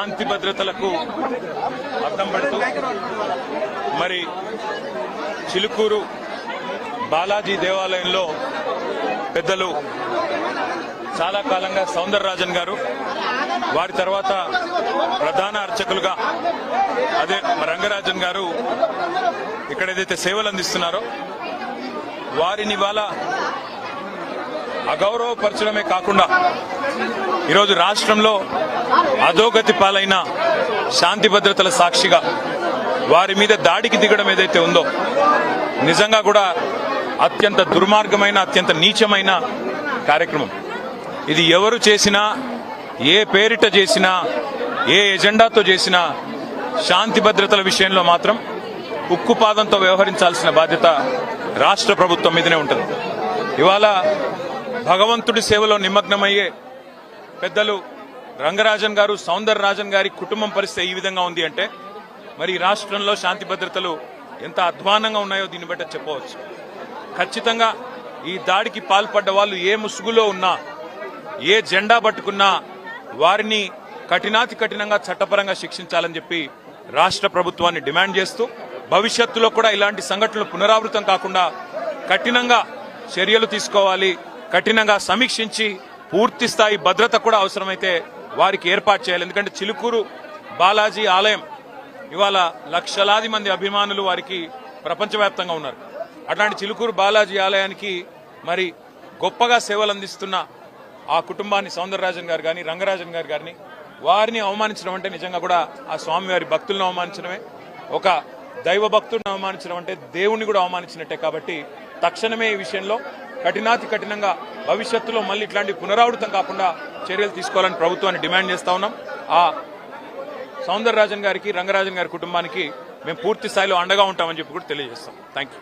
శాంతి భద్రతలకు అద్దం పడుతూ మరి చిలుకూరు బాలాజీ దేవాలయంలో పెద్దలు చాలా కాలంగా సౌందరరాజన్ గారు, వారి తర్వాత ప్రధాన అర్చకులుగా అదే రంగరాజన్ గారు ఇక్కడ ఏదైతే సేవలు అందిస్తున్నారో వారిని ఇవాళ అగౌరవపరచడమే కాకుండా ఈరోజు రాష్ట్రంలో అధోగతి పాలైన శాంతి భద్రతల సాక్షిగా వారి మీద దాడికి దిగడం ఏదైతే ఉందో నిజంగా కూడా అత్యంత దుర్మార్గమైన, అత్యంత నీచమైన కార్యక్రమం. ఇది ఎవరు చేసినా, ఏ పేరిట చేసినా, ఏ ఎజెండాతో చేసినా శాంతి భద్రతల విషయంలో మాత్రం ఉక్కుపాదంతో వ్యవహరించాల్సిన బాధ్యత రాష్ట్ర ప్రభుత్వం మీదనే ఉంటుంది. ఇవాళ భగవంతుడి సేవలో నిమగ్నమయ్యే పెద్దలు రంగరాజన్ గారు, సౌందరరాజన్ గారి కుటుంబం పరిస్థితి ఈ విధంగా ఉంది అంటే మరి రాష్ట్రంలో శాంతి భద్రతలు ఎంత అధ్వానంగా ఉన్నాయో దీన్ని బట్టి చెప్పవచ్చు. ఖచ్చితంగా ఈ దాడికి పాల్పడ్డ వాళ్ళు ఏ ముసుగులో ఉన్నా, ఏ జెండా పట్టుకున్నా వారిని కఠినాతి కఠినంగా చట్టపరంగా శిక్షించాలని చెప్పి రాష్ట్ర ప్రభుత్వాన్ని డిమాండ్ చేస్తూ భవిష్యత్తులో కూడా ఇలాంటి సంఘటనలు పునరావృతం కాకుండా కఠినంగా చర్యలు తీసుకోవాలి, కఠినంగా సమీక్షించి పూర్తి స్థాయి భద్రత కూడా అవసరమైతే వారికి ఏర్పాటు చేయాలి. ఎందుకంటే చిలుకూరు బాలాజీ ఆలయం ఇవాళ లక్షలాది మంది అభిమానులు వారికి ప్రపంచవ్యాప్తంగా ఉన్నారు. అట్లాంటి చిలుకూరు బాలాజీ ఆలయానికి మరి గొప్పగా సేవలు అందిస్తున్న ఆ కుటుంబాన్ని సౌందరరాజన్ గారు కానీ, రంగరాజన్ గారు గారిని వారిని అవమానించడం అంటే నిజంగా కూడా ఆ స్వామివారి భక్తులను అవమానించడమే, ఒక దైవ భక్తుడిని అవమానించడం అంటే దేవుణ్ణి కూడా అవమానించినట్టే. కాబట్టి తక్షణమే ఈ విషయంలో కఠినాతి కఠినంగా భవిష్యత్తులో మళ్ళీ ఇట్లాంటి పునరావృతం కాకుండా చర్యలు తీసుకోవాలని ప్రభుత్వాన్ని డిమాండ్ చేస్తా ఉన్నాం. ఆ సౌందరరాజన్ గారికి, రంగరాజన్ గారి కుటుంబానికి మేము పూర్తి స్థాయిలో అండగా ఉంటామని చెప్పి కూడా తెలియజేస్తాం. Thank you.